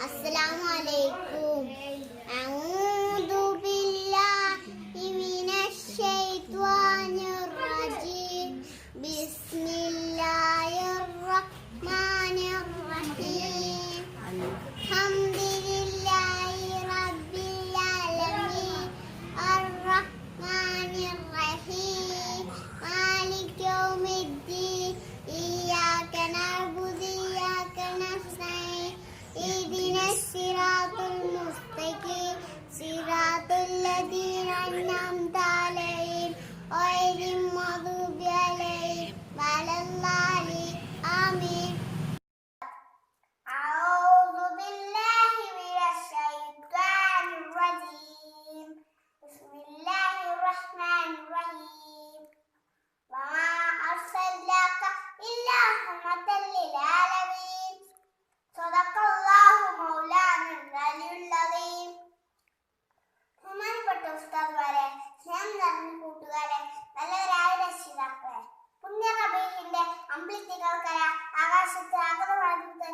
अस्सलामु अलैकुम। अऊज़ु बिल्लाहि मिनश शैत्वानिर रजीम। बिस्मिल्लाहिर रहमानिर रहीम। हम्दुलिल्लाहि रब्बिल आलमीन अर्रहमानिर रहीम मालिकि यौमिद्दीन इय्याका नअबुदु व इय्याका नस्तईन इह്ദിന സിറാത്തുൽ മുസ്തഖീം സിറാത്തുൽ ലദീന അൻഅംത അലൈഹിം ഗൈറിൽ മഗ്ദൂബി അലൈഹിം വലദ്ദാലിൻ ആമീൻ. അഊദു ബില്ലാഹി മിനശ് ശൈത്വാനിർ റജീം. ബിസ്മില്ലാഹിർ റഹ്മാനിർ റഹീം. വമാ അർസൽനാക ഇല്ലാ റഹ്മത്തൽ ലിൽ ആലമീൻ. സദഖല്ലാഹു മൗലാനൽ അലിയുൽ അദീം. ബഹുമാനപ്പെട്ട ഉസ്താദ്മാരെ, സ്നേഹം നിറഞ്ഞ കൂട്ടുകാരെ, നല്ലവരായ രക്ഷിതാക്കളെ, പുണ്യ റബീഹിന്റെ അമ്പിളിത്തികൾക്കര ആകാശത്ത് ആഗ്രഹമായിട്ട്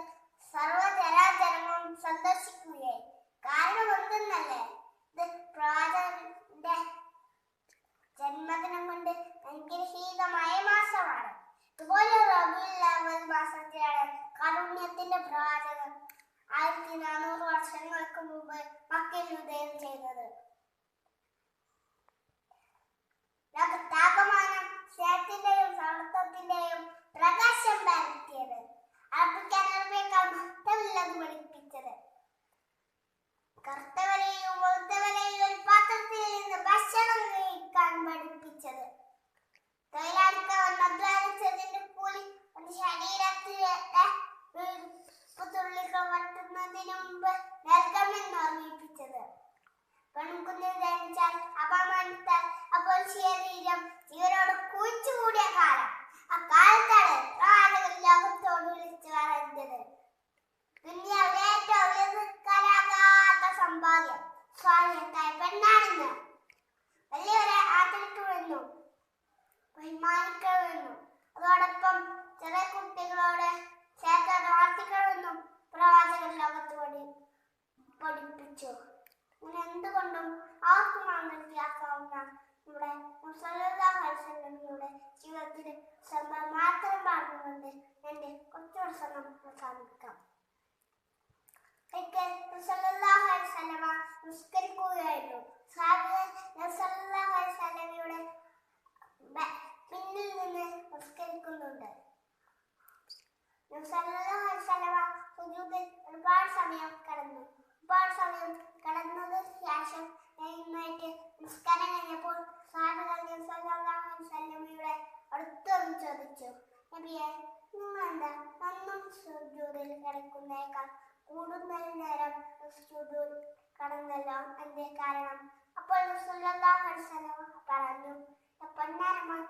സർവ്വചരാചരങ്ങളും സന്ദർശിക്കുകയായി. കാരണം എന്തെന്നല്ലേ, ഇത് പ്രവാചകന്റെ ജന്മദിനം കൊണ്ട് അനുഗ്രഹീതമായ മാസമാണ്. ഇതുപോലെ റബീഉൽ അവ്വൽ മാസത്തിലാണ് കാരുണ്യത്തിന്റെ പ്രവാചകൻ 1400 വർഷങ്ങൾക്ക് മുമ്പ് മക്കയിൽ ഉദയം ചെയ്തത്. താപമാനം സ്നേഹത്തിന്റെയും സമത്വത്തിന്റെയും പ്രകാശം പരത്തിയത്. അറബിക്കാനേക്കാൾ മഹത്വമില്ലെന്ന് പഠിപ്പിച്ചത്. കറുത്തവരെയും വെളുത്തവരെയും ഒരു പാത്രത്തിൽ നിന്ന് ഭക്ഷണം കഴിക്കാൻ പഠിപ്പിച്ചത്. തൊഴിലാളിക്ക് അധ്വാനിച്ചതിന്റെ കൂലി ശരീരത്തിലെ തുള്ളികൾ വട്ടുന്നതിന് മുമ്പ് നൽകാമെന്ന് ഓർമ്മിപ്പിച്ചത്. പെൺകുഞ്ഞിൽ ജനിച്ചാൽ അപമാനിത്താൽ അപ്പോൾ ശരീരം ജീവനോട് കുഴിച്ചുകൂടിയ കാലം. ആ കാലത്താണ് പ്രവാചകൻ ലോകത്തോട് വിളിച്ചു പറഞ്ഞത്. ദുനിയാവിലെ ഏറ്റവും ഉയർന്നിക്കാനാകാത്ത സമ്പാദ്യം സ്വാലിഹത്തായ പെണ്ണാണെന്ന് വലിയവരെ ആദരിക്കണമെന്നു ബഹുമാനിക്കണമെന്നും അതോടൊപ്പം ചെറിയ കുട്ടികളോട് ചേർത്ത് പ്രാർത്ഥിക്കണമെന്നും പ്രവാചകൻ ലോകത്ത് പഠിപ്പിച്ചു. അങ്ങനെ എന്തുകൊണ്ടും ആർക്കും മനസ്സിലാക്കാവുന്ന നമ്മുടെ സല്ലല്ലാഹു അലൈഹി വസല്ലമയുടെ ജീവിതത്തിന് സംഭവം മാത്രം പറഞ്ഞുകൊണ്ട് എന്റെ കൊച്ചു പ്രസംഗം അവസാനിപ്പിക്കാം. ഒരിക്കൽ സല്ലല്ലാഹു അലൈഹി വസല്ലമ നിസ്കരിക്കുകയായിരുന്നു. സല്ലല്ലാഹു അലൈഹി വസല്ലമയുടെ പിന്നിൽ നിന്ന് നിസ്കരിക്കുന്നുണ്ട്. സുജൂദിൽ ഒരുപാട് സമയം കടന്നു. കടന്നതിന് ശേഷം എഴുന്നേറ്റ് നിസ്കാരം കഴിഞ്ഞപ്പോൾ സ്വഹാബികൾ സല്ലല്ലാഹു അലൈഹി വസല്ലമയുടെ അടുത്ത് വന്ന് ചോദിച്ചു, നബിയെ, നിങ്ങളെന്താ എന്നും സുജൂദിൽ കിടക്കുന്നേക്കാൾ കൂടുതൽ നേരം സുജൂദിൽ കടന്നല്ലോ, എന്തേ കാരണം? അപ്പോൾ സല്ലല്ലാഹു അലൈഹി വസല്ലമ പറഞ്ഞു, പൊന്നാരമായി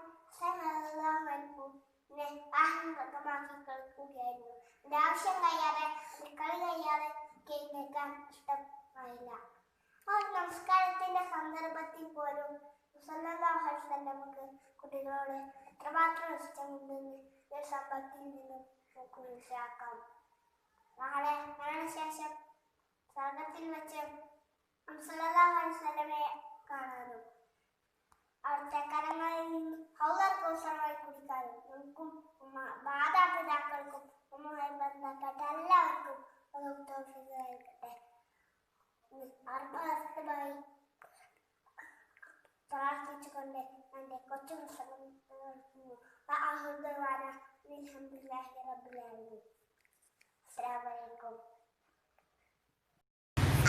ആഹ്ലാദമാക്കി കളിക്കുകയായിരുന്നു. എന്റെ ആവശ്യം കഴിയാതെ കളി കഴിയാതെ കേൾക്കാൻ ഇഷ്ടമായില്ല. ആ നമസ്കാരത്തിന്റെ സന്ദർഭത്തിൽ പോലും സല്ലല്ലാഹു അലൈഹി വസല്ലമക്ക് കുട്ടികളോട് എത്രമാത്രം ഇഷ്ടമുണ്ടെന്ന് ഈ സംഭവത്തിൽ നിന്നും നമുക്ക് മനസ്സിലാക്കാം. നാളെ മരണശേഷം സ്വർഗ്ഗത്തിൽ വെച്ച് സല്ലല്ലാഹു അലൈഹി വസല്ലമയെ കാണാനും അവിടുത്തെ കരങ്ങളിൽ നിന്ന് ഹൗദൽ കൗസറുമായി കുടിക്കാനും നമുക്കും മാതാപിതാക്കൾക്കും ഉമ്മയുമായി ബന്ധപ്പെട്ട എല്ലാവർക്കും തൗഫീഖായിരിക്കട്ടെ. ആത്മാർത്ഥമായി പ്രാർത്ഥിച്ചുകൊണ്ട് എന്റെ കൊച്ചു പ്രസംഗം നടത്തുന്നു. അൽഹംദുലില്ലാഹി റബ്ബിൽ ആലമീൻ.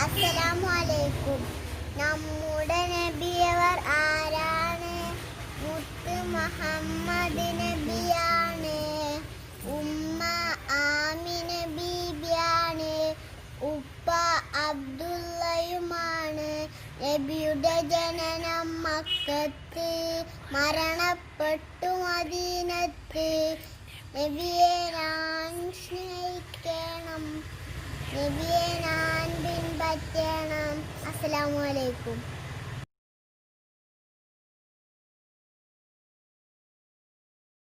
അസ്സലാമു അലൈക്കും. നമ്മുടെ നബിയവർ ആരാണ്? മുത്ത് മുഹമ്മദ് നബിയാണ്. ഉമ്മ ആമിന ബീബിയാണ്. ഉപ്പ അബ്ദുള്ളയുമാണ്. നബിയുടെ ജനനം മക്കത്ത്, മരണപ്പെട്ടു മദീനത്ത്. നബിയെ ഞാൻ സ്നേഹിക്കണം, നബിയെ ഞാൻ പിൻപറ്റണം. അസ്സലാമു അലൈക്കും.